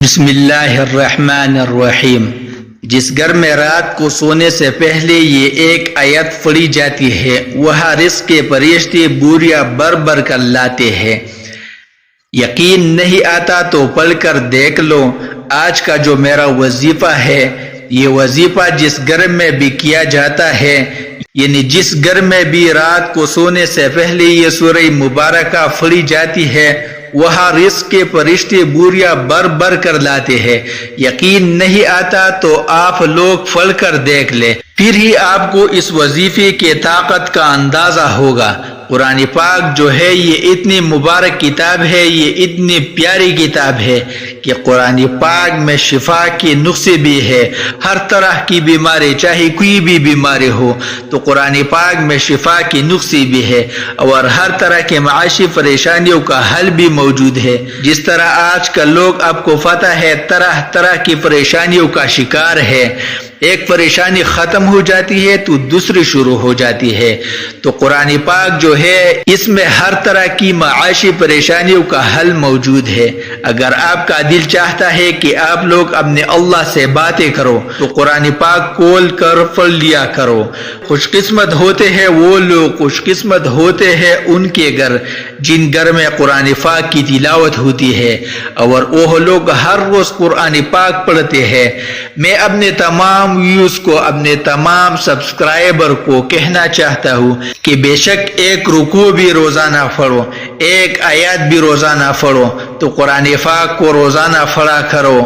بسم اللہ الرحمن الرحیم۔ جس گھر میں رات کو سونے سے پہلے یہ ایک آیت پڑھی جاتی ہے وہاں رزق کے فرشتے بوریاں بھر بھر کر لاتے ہیں۔ یقین نہیں آتا تو پڑھ کر دیکھ لو۔ آج کا جو میرا وظیفہ ہے یہ وظیفہ جس گھر میں بھی کیا جاتا ہے، یعنی جس گھر میں بھی رات کو سونے سے پہلے یہ سورہ مبارکہ پڑھی جاتی ہے وہاں رزق کے فرشتے بوریاں بھر بھر کر لاتے ہیں۔ یقین نہیں آتا تو آپ لوگ پڑھ کر دیکھ لیں، پھر ہی آپ کو اس وظیفے کی طاقت کا اندازہ ہوگا۔ قرآن پاک جو ہے یہ اتنی مبارک کتاب ہے، یہ اتنی پیاری کتاب ہے کہ قرآن پاک میں شفا کے نسخے بھی ہے۔ ہر طرح کی بیماری، چاہے کوئی بھی بیماری ہو تو قرآن پاک میں شفا کے نسخے بھی ہے، اور ہر طرح کے معاشی پریشانیوں کا حل بھی موجود ہے۔ جس طرح آج کل لوگ آپ کو پتہ ہے طرح طرح کی پریشانیوں کا شکار ہے، ایک پریشانی ختم ہو جاتی ہے تو دوسری شروع ہو جاتی ہے، تو قرآن پاک جو ہے اس میں ہر طرح کی معاشی پریشانیوں کا حل موجود ہے۔ اگر آپ کا دل چاہتا ہے کہ آپ لوگ اپنے اللہ سے باتیں کرو تو قرآن پاک کھول کر پڑھ لیا کرو۔ خوش قسمت ہوتے ہیں وہ لوگ، خوش قسمت ہوتے ہیں ان کے گھر جن گھر میں قرآن پاک کی تلاوت ہوتی ہے اور وہ لوگ ہر روز قرآن پاک پڑھتے ہیں۔ میں اپنے تمام ویوز کو، اپنے تمام سبسکرائبر کو کہنا چاہتا ہوں کہ بے شک ایک رکوع بھی روزانہ پڑھو، ایک آیات بھی روزانہ پڑھو، تو قرآن پاک کو روزانہ پڑھا کرو۔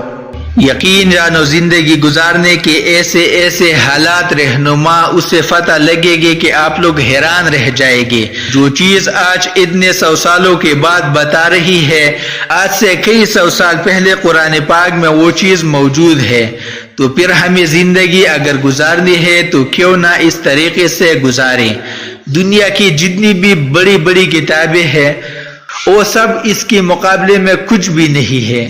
یقین جانو زندگی گزارنے کے ایسے ایسے حالات رہنما اسے فتح لگے گے کہ آپ لوگ حیران رہ جائے گے۔ جو چیز آج اتنے 100 سالوں کے بعد بتا رہی ہے، آج سے کئی 100 سال پہلے قرآن پاک میں وہ چیز موجود ہے۔ تو پھر ہمیں زندگی اگر گزارنی ہے تو کیوں نہ اس طریقے سے گزاریں۔ دنیا کی جتنی بھی بڑی بڑی کتابیں ہیں وہ سب اس کے مقابلے میں کچھ بھی نہیں ہے۔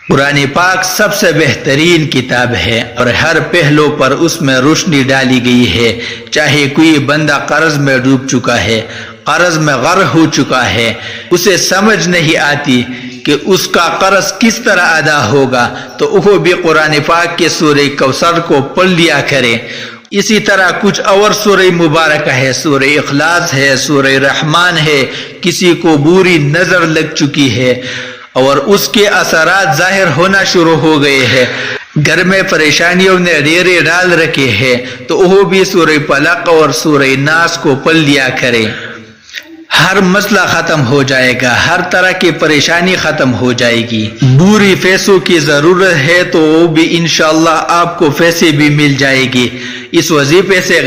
قرآن پاک سب سے بہترین کتاب ہے اور ہر پہلو پر اس میں روشنی ڈالی گئی ہے۔ چاہے کوئی بندہ قرض میں ڈوب چکا ہے، قرض میں غرق ہو چکا ہے، اسے سمجھ نہیں آتی کہ اس کا قرض کس طرح ادا ہوگا، تو وہ بھی قرآن پاک کے سورہ کوثر کو پڑھ لیا کرے۔ اسی طرح کچھ اور سورہ مبارکہ ہے، سورہ اخلاص ہے، سورہ رحمان ہے۔ کسی کو بری نظر لگ چکی ہے اور اس کے اثرات ظاہر ہونا شروع ہو گئے ہیں، گھر میں پریشانیوں نے ڈیرے ڈال رکھے ہیں، تو وہ بھی سورہ فلق اور سورہ ناس کو پڑھ لیا کرے۔ ہر مسئلہ ختم ہو جائے گا، ہر طرح کی پریشانی ختم ہو جائے گی۔ بری پیسوں کی ضرورت ہے تو وہ بھی انشاءاللہ آپ کو پیسے بھی مل جائے گی۔ اس وظیفے سے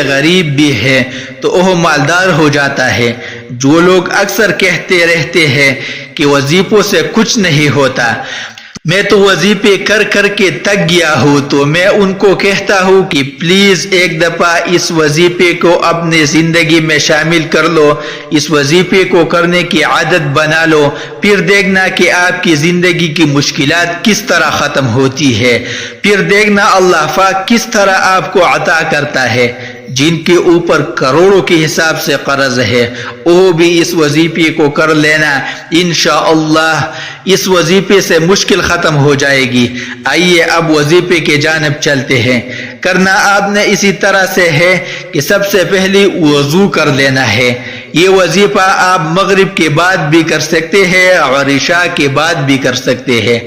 غریب بھی ہے تو وہ مالدار ہو جاتا ہے۔ جو لوگ اکثر کہتے رہتے ہیں کہ وظیفوں سے کچھ نہیں ہوتا، میں تو وظیفے کر کر کے تک گیا ہوں، تو میں ان کو کہتا ہوں کہ پلیز ایک دفعہ اس وظیفے کو اپنے زندگی میں شامل کر لو، اس وظیفے کو کرنے کی عادت بنا لو، پھر دیکھنا کہ آپ کی زندگی کی مشکلات کس طرح ختم ہوتی ہے، پھر دیکھنا اللہ پاک کس طرح آپ کو عطا کرتا ہے۔ جن کے اوپر کروڑوں کے حساب سے قرض ہے وہ بھی اس وظیفے کو کر لینا، انشاءاللہ اس وظیفے سے مشکل ختم ہو جائے گی۔ آئیے اب وظیفے کے جانب چلتے ہیں۔ کرنا آپ نے اسی طرح سے ہے کہ سب سے پہلے وضو کر لینا ہے۔ یہ وظیفہ آپ مغرب کے بعد بھی کر سکتے ہیں اور عشاء کے بعد بھی کر سکتے ہیں۔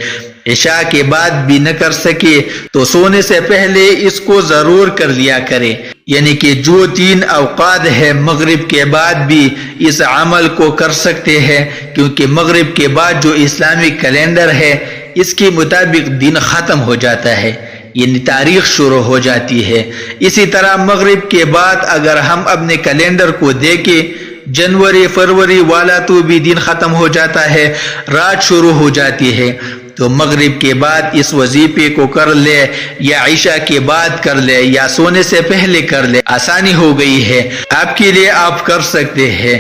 عشاء کے بعد بھی نہ کر سکے تو سونے سے پہلے اس کو ضرور کر لیا کرے، یعنی کہ جو 3 اوقات ہے مغرب کے بعد بھی اس عمل کو کر سکتے ہیں، کیونکہ مغرب کے بعد جو اسلامی کیلنڈر ہے اس کے مطابق دن ختم ہو جاتا ہے، یعنی تاریخ شروع ہو جاتی ہے۔ اسی طرح مغرب کے بعد اگر ہم اپنے کیلنڈر کو دیکھیں، جنوری فروری والا تو بھی دن ختم ہو جاتا ہے، رات شروع ہو جاتی ہے، تو مغرب کے بعد اس وظیفے کو کر لے، یا عشاء کے بعد کر لے، یا سونے سے پہلے کر لے، آسانی ہو گئی ہے آپ کے لیے، آپ کر سکتے ہیں۔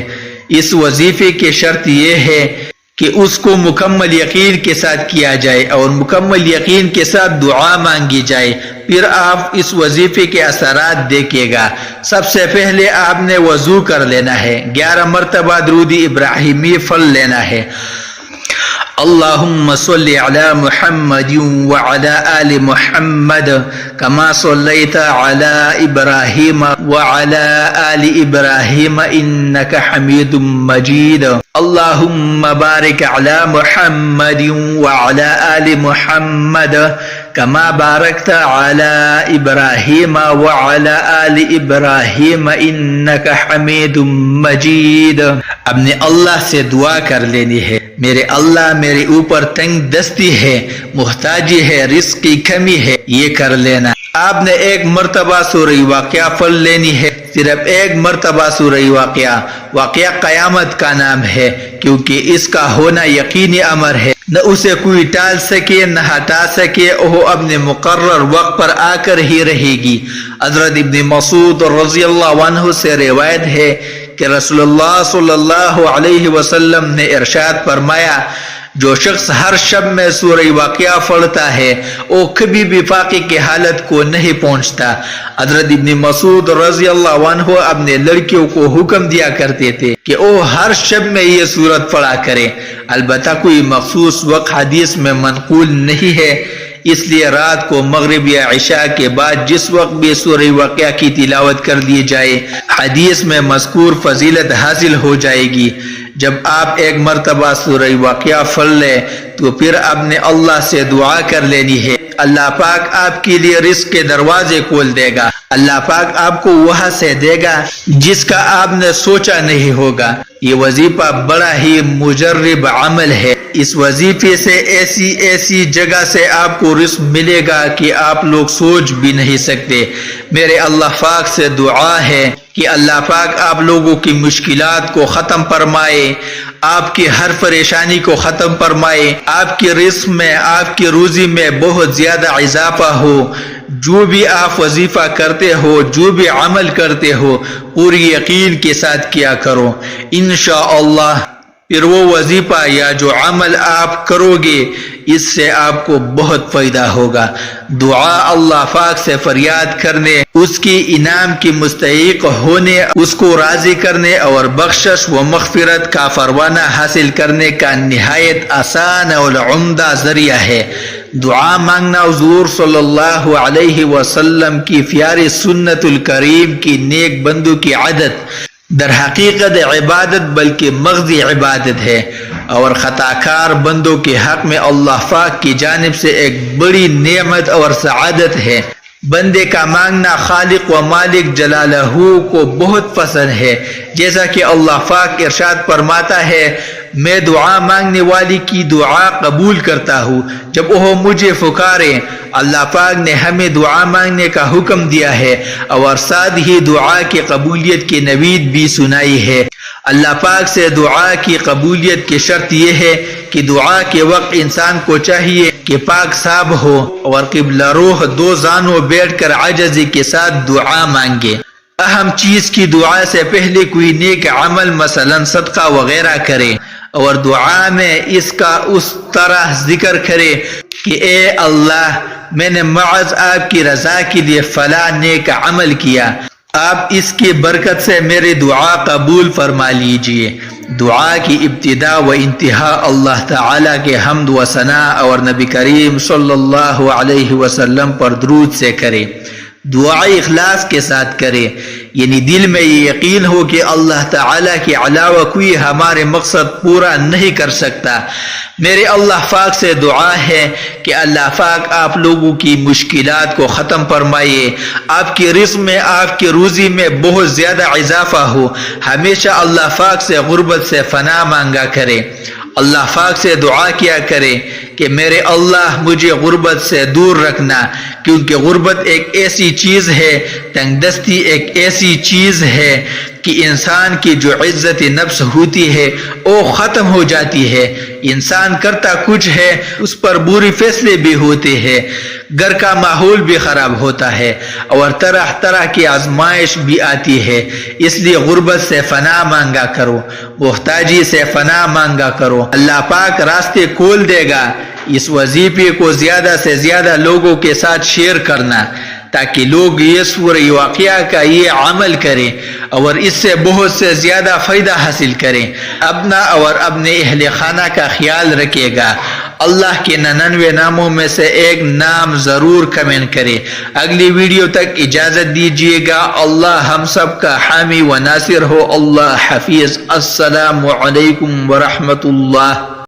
اس وظیفے کی شرط یہ ہے کہ اس کو مکمل یقین کے ساتھ کیا جائے اور مکمل یقین کے ساتھ دعا مانگی جائے، پھر آپ اس وظیفے کے اثرات دیکھے گا۔ سب سے پہلے آپ نے وضو کر لینا ہے، 11 مرتبہ درود ابراہیمی پڑھ لینا ہے، اللهم صل على محمد وعلى آل محمد كما صليت على إبراهيم وعلى آل إبراهيم إنك حميد مجيد. اللهم بارك على محمد وعلى آل محمد كما باركت على إبراهيم وعلى آل إبراهيم إنك حميد مجيد. اب نے اللہ سے دعا کر لینی ہے، میرے اللہ میرے اوپر تنگ دستی ہے، محتاجی ہے، رزق کی کمی ہے، یہ کر لینا. آپ نے ایک مرتبہ سورہ واقعہ پڑھ لینی ہے، صرف ایک مرتبہ سورہ واقعہ قیامت کا نام ہے، کیونکہ اس کا ہونا یقینی امر ہے، نہ اسے کوئی ٹال سکے نہ ہٹا سکے، وہ اپنے مقرر وقت پر آ کر ہی رہے گی. حضرت ابن مسعود رضی اللہ عنہ سے روایت ہے کہ رسول اللہ صلی اللہ علیہ وسلم نے ارشاد فرمایا، جو شخص ہر شب میں سورہ واقعہ پڑھتا ہے وہ کبھی بھی فاقے کی حالت کو نہیں پہنچتا. حضرت ابن مسعود رضی اللہ عنہ اپنے لڑکیوں کو حکم دیا کرتے تھے کہ وہ ہر شب میں یہ سورت پڑھا کرے. البتہ کوئی مخصوص وقت حدیث میں منقول نہیں ہے، اس لیے رات کو مغرب یا عشاء کے بعد جس وقت بھی سورہ واقعہ کی تلاوت کر دی جائے حدیث میں مذکور فضیلت حاصل ہو جائے گی. جب آپ ایک مرتبہ سورہ واقعہ پڑھ لیں تو پھر اپنے اللہ سے دعا کر لینی ہے. اللہ پاک آپ کے لیے رزق کے دروازے کھول دے گا. اللہ پاک آپ کو وہاں سے دے گا جس کا آپ نے سوچا نہیں ہوگا. یہ وظیفہ بڑا ہی مجرب عمل ہے. اس وظیفے سے ایسی جگہ سے آپ کو رزق ملے گا کہ آپ لوگ سوچ بھی نہیں سکتے. میرے اللہ پاک سے دعا ہے کہ اللہ پاک آپ لوگوں کی مشکلات کو ختم فرمائے، آپ کی ہر پریشانی کو ختم فرمائے، آپ کے رزق میں آپ کی روزی میں بہت زیادہ اضافہ ہو. جو بھی آپ وظیفہ کرتے ہو، جو بھی عمل کرتے ہو، پوری یقین کے ساتھ کیا کرو. انشاءاللہ پھر وہ وظیفہ یا جو عمل آپ کرو گے اس سے آپ کو بہت فائدہ ہوگا. دعا اللہ پاک سے فریاد کرنے، اس کی انعام کی مستحق ہونے، اس کو راضی کرنے اور بخشش و مغفرت کا پروانہ حاصل کرنے کا نہایت آسان اور عمدہ ذریعہ ہے. دعا مانگنا حضور صلی اللہ علیہ وسلم کی پیاری سنت الکریم کی نیک بندوں کی عادت در حقیقت عبادت بلکہ مغزی عبادت ہے، اور خطا کار بندوں کے حق میں اللہ پاک کی جانب سے ایک بڑی نعمت اور سعادت ہے. بندے کا مانگنا خالق و مالک جلالہ کو بہت پسند ہے، جیسا کہ اللہ پاک ارشاد فرماتا ہے، میں دعا مانگنے والی کی دعا قبول کرتا ہوں جب وہ مجھے پکارے. اللہ پاک نے ہمیں دعا مانگنے کا حکم دیا ہے اور ساتھ ہی دعا کی قبولیت کی نوید بھی سنائی ہے. اللہ پاک سے دعا کی قبولیت کی شرط یہ ہے کہ دعا کے وقت انسان کو چاہیے کہ پاک صاحب ہو اور قبلہ روح دو زانوں بیٹھ کر عاجزی کے ساتھ دعا مانگے. اہم چیز کی دعا سے پہلے کوئی نیک عمل مثلا صدقہ وغیرہ کرے اور دعا میں اس کا اس طرح ذکر کرے کہ اے اللہ میں نے محض آپ کی رضا کے لیے فلاں نیک عمل کیا، آپ اس کی برکت سے میری دعا قبول فرما لیجئے. دعا کی ابتدا و انتہا اللہ تعالیٰ کے حمد و ثنا اور نبی کریم صلی اللہ علیہ وسلم پر درود سے کرے. دعا اخلاص کے ساتھ کرے، یعنی دل میں یہ یقین ہو کہ اللہ تعالیٰ کے علاوہ کوئی ہمارے مقصد پورا نہیں کر سکتا. میرے اللہ پاک سے دعا ہے کہ اللہ پاک آپ لوگوں کی مشکلات کو ختم فرمائے، آپ کے رزق میں آپ کی روزی میں بہت زیادہ اضافہ ہو. ہمیشہ اللہ پاک سے غربت سے پناہ مانگا کرے. اللہ پاک سے دعا کیا کرے کہ میرے اللہ مجھے غربت سے دور رکھنا، کیونکہ غربت ایک ایسی چیز ہے، تنگ دستی ایک ایسی چیز ہے کہ انسان کی جو عزت نفس ہوتی ہے وہ ختم ہو جاتی ہے. انسان کرتا کچھ ہے، اس پر بری فیصلے بھی ہوتے ہیں، گھر کا ماحول بھی خراب ہوتا ہے اور طرح طرح کی آزمائش بھی آتی ہے. اس لیے غربت سے پناہ مانگا کرو، محتاجی سے پناہ مانگا کرو. اللہ پاک راستے کھول دے گا. اس وظیفے کو زیادہ سے زیادہ لوگوں کے ساتھ شیئر کرنا تاکہ لوگ یہ سورہ واقعہ کا یہ عمل کریں اور اس سے بہت سے زیادہ فائدہ حاصل کریں۔ اپنا اور اپنے اہل خانہ کا خیال رکھے گا۔ اللہ کے 99 ناموں میں سے ایک نام ضرور کمنٹ کرے۔ اگلی ویڈیو تک اجازت دیجیے گا۔ اللہ ہم سب کا حامی و ناصر ہو۔ اللہ حافظ۔ السلام علیکم ورحمۃ اللہ۔